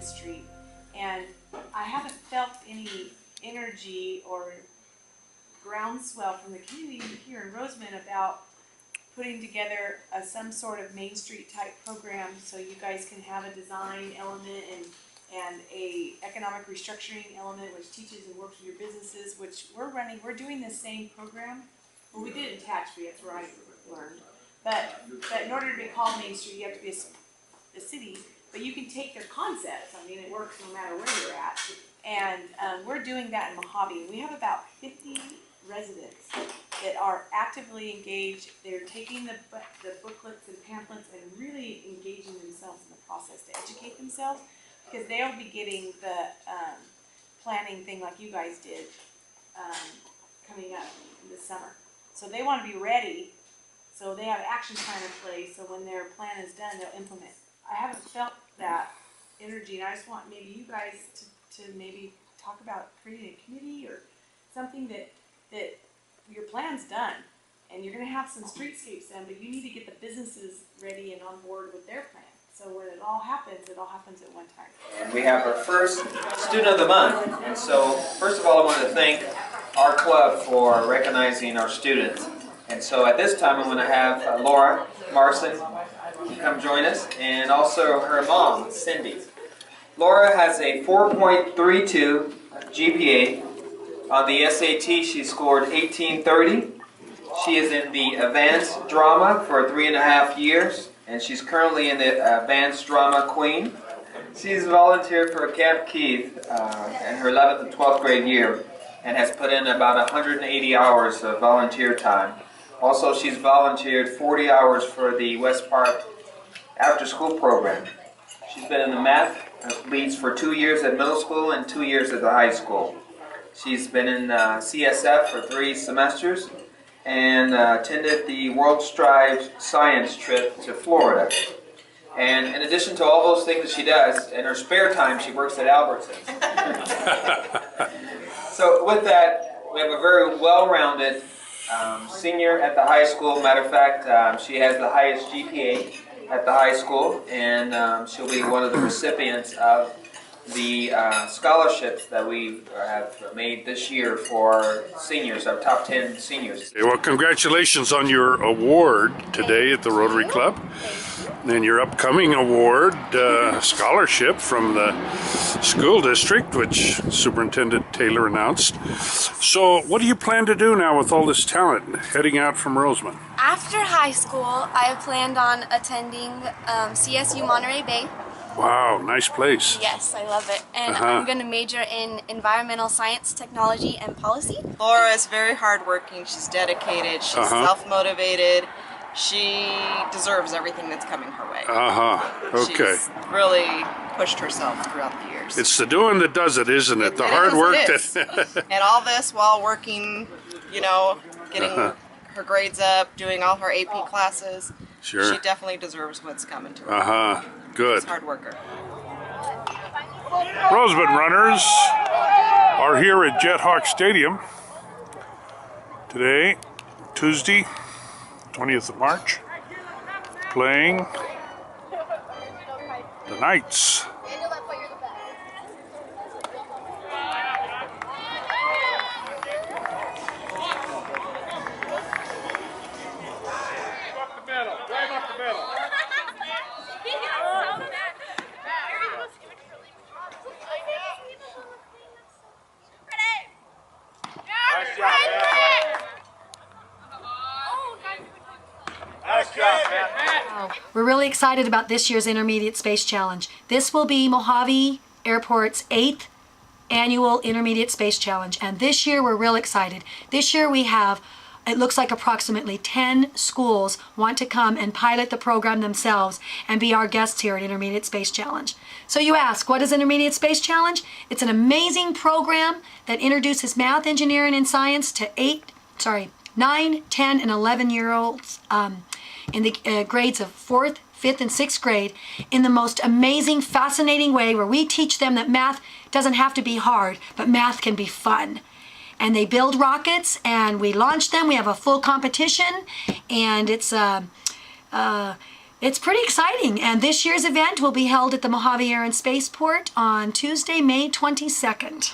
Main Street, and I haven't felt any energy or groundswell from the community here in Rosamond about putting together some sort of Main Street type program so you guys can have a design element and a economic restructuring element which teaches and works with your businesses, which we're doing the same program. Well, we did it in tax-free, that's where I learned. But in order to be called Main Street, you have to be a city, but you can take their concepts. I mean, it works no matter where you're at. And we're doing that in Mojave. We have about 50 residents that are actively engaged. They're taking the booklets and pamphlets and really engaging themselves in the process to educate themselves, because they'll be getting the planning thing like you guys did coming up this summer. So they want to be ready, so they have an action plan in place, so when their plan is done, they'll implement. I haven't felt that energy, and I just want maybe you guys to maybe talk about creating a committee or something that your plan's done, and you're going to have some streetscapes done, but you need to get the businesses ready and on board with their plan. So when it all happens at one time. And we have our first Student of the Month. And so, first of all, I want to thank our club for recognizing our students. And so at this time, I'm going to have Laura Marson come join us, and also her mom, Cindy. Laura has a 4.32 GPA. On the SAT, she scored 1830. She is in the advanced drama for 3.5 years, and she's currently in the advanced drama Queen. She's volunteered for Camp Keith in her 11th and 12th grade year, and has put in about 180 hours of volunteer time. Also, she's volunteered 40 hours for the West Park after-school program. She's been in the math leads for 2 years at middle school and 2 years at the high school. She's been in CSF for 3 semesters and attended the World Strive Science trip to Florida. And in addition to all those things that she does, in her spare time she works at Albertsons. So with that, we have a very well-rounded senior at the high school. Matter of fact, she has the highest GPA at the high school, and she'll be one of the recipients of the scholarships that we have made this year for seniors, our top 10 seniors. Well, congratulations on your award today at the Rotary Club, and your upcoming award scholarship from the school district, which Superintendent Taylor announced. So what do you plan to do now with all this talent heading out from Rosamond? After high school, I have planned on attending CSU Monterey Bay. Wow, nice place. Yes, I love it. And I'm going to major in environmental science, technology, and policy. Laura is very hardworking. She's dedicated. She's self-motivated. She deserves everything that's coming her way. Okay. She's really pushed herself throughout the years. It's the doing that does it, isn't it? The hard work that... And all this while working, you know, getting her grades up, doing all her AP classes. Sure. She definitely deserves what's coming to her. Good. She's a hard worker. Rosamond Runners are here at Jethawks Stadium today, Tuesday, 20th of March, playing the Knights. We're really excited about this year's Intermediate Space Challenge. This will be Mojave Airport's 8th annual Intermediate Space Challenge, and this year we're real excited. This year we have, it looks like approximately 10 schools want to come and pilot the program themselves and be our guests here at Intermediate Space Challenge. So you ask, what is Intermediate Space Challenge? It's an amazing program that introduces math, engineering, and science to 9, 10, and 11-year-olds in the grades of 4th, 5th, and 6th grade in the most amazing, fascinating way, where we teach them that math doesn't have to be hard, but math can be fun. And they build rockets, and we launch them. We have a full competition, and it's It's pretty exciting, and this year's event will be held at the Mojave Air and Spaceport on Tuesday, May 22nd.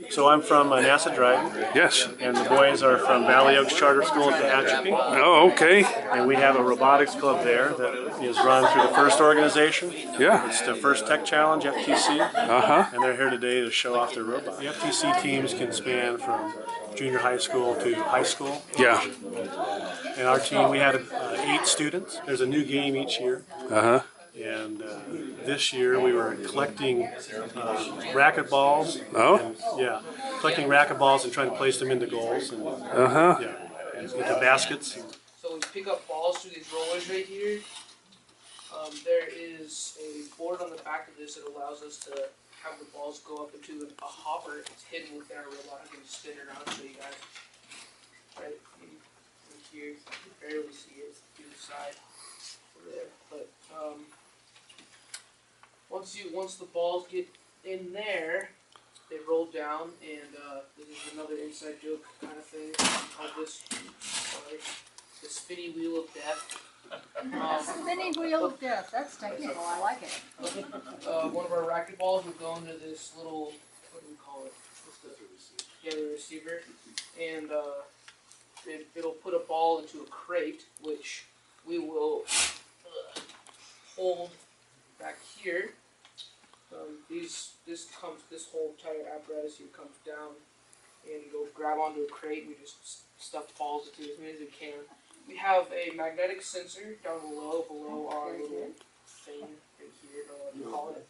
So I'm from NASA Drive, Yes. and the boys are from Valley Oaks Charter School at Tehachapi. Oh, okay. And we have a robotics club there that is run through the FIRST organization. Yeah. It's the First Tech Challenge, FTC. Uh-huh. And they're here today to show off their robot. The FTC teams can span from junior high school to high school. Yeah. And our team, we had 8 students. There's a new game each year. Uh-huh. And this year we were collecting racket balls. Oh? And, yeah, collecting racket balls and trying to place them into goals. And, Uh-huh. yeah, and into baskets. So we pick up balls through these rollers right here. There is a board on the back of this that allows us to have the balls go up into a hopper. It's hidden within our robot. I can spin it around so you guys. Right in here, you can barely see it to the side over there. But once the balls get in there, they roll down, and this is another inside joke kind of thing. Called this the spinny wheel of death. Spinning wheel of death, that's technical, I like it. One of our racket balls will go into this little, what do we call it? Yeah, the receiver. And it'll put a ball into a crate, which we will hold back here. This whole entire apparatus here comes down, and you go grab onto a crate, and we just stuff balls into as many as we can. We have a magnetic sensor down below our little thing right here, I don't know what you call it.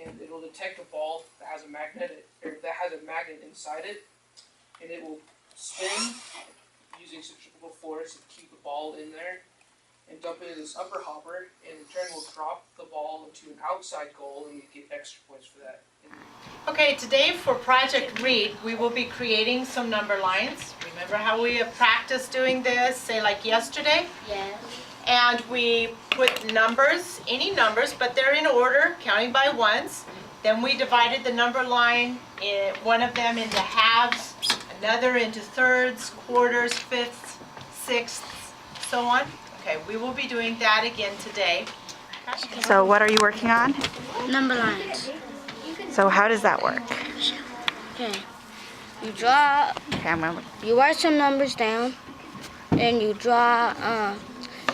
And it'll detect a ball that has a magnet inside it, and it will spin using centrifugal force and keep the ball in there, and dump it into this upper hopper, and in turn we'll drop the ball into an outside goal, and you get extra points for that. Okay, today for Project READ, we will be creating some number lines. Remember how we have practiced doing this, say like yesterday? Yes. And we put numbers, any numbers, but they're in order, counting by ones. Then we divided the number line, one of them into halves, another into thirds, quarters, fifths, sixths, so on. Okay, we will be doing that again today. So what are you working on? Number lines. So how does that work? Okay. You draw, Okay, I'm gonna look. you write some numbers down, and you draw,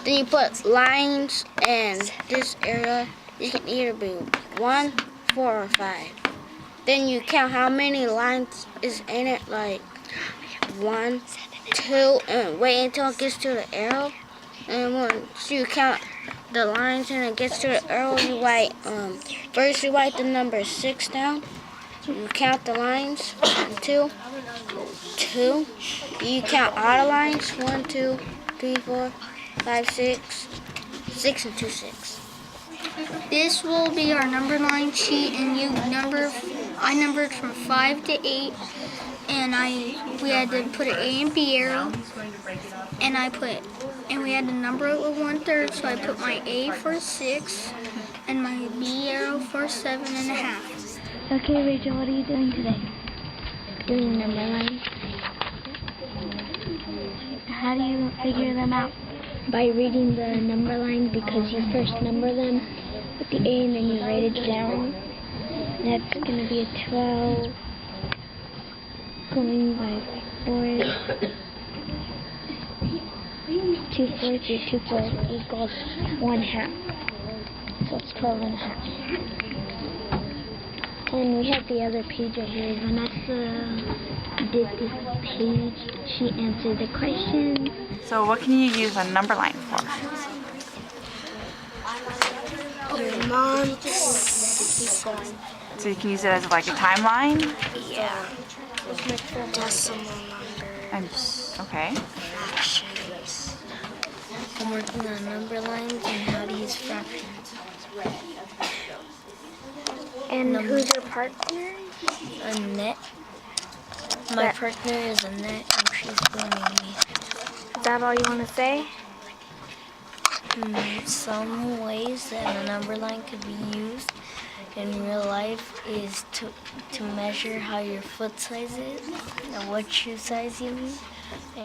then you put lines in this area. You can either be 1, 4, or 5. Then you count how many lines is in it, like 1, 2, and wait until it gets to the arrow. And once you count the lines and it gets to the arrow, you write, first you write the number 6 down. You count the lines, 1, 2, 2. You count all the lines, 1, 2, 3, 4, 5, 6, 6 and 2, 6. This will be our number line sheet, and I numbered from 5 to 8, and we had to put an A and B arrow, and we had to number it with 1/3, so I put my A for 6 and my B arrow for 7.5. Okay, Rachel, what are you doing today? Doing number lines. How do you figure them out? By reading the number line, because you first number them with the A and then you write it down. That's going to be a 12 going by 4. 2 fourths or 2 fourths equals 1/2. So it's 12.5. And we have the other page right here. Vanessa did this page. She answered the question. So what can you use a number line for? Your mom. So you can use it as like a timeline? Yeah. Decimal number. Okay. Fractions. I'm working on number lines and how to use fractions. And who's your partner? Annette. My partner is Annette, and she's filming me. Is that all you want to say? Some ways that a number line could be used in real life is to measure how your foot size is and what shoe size you need.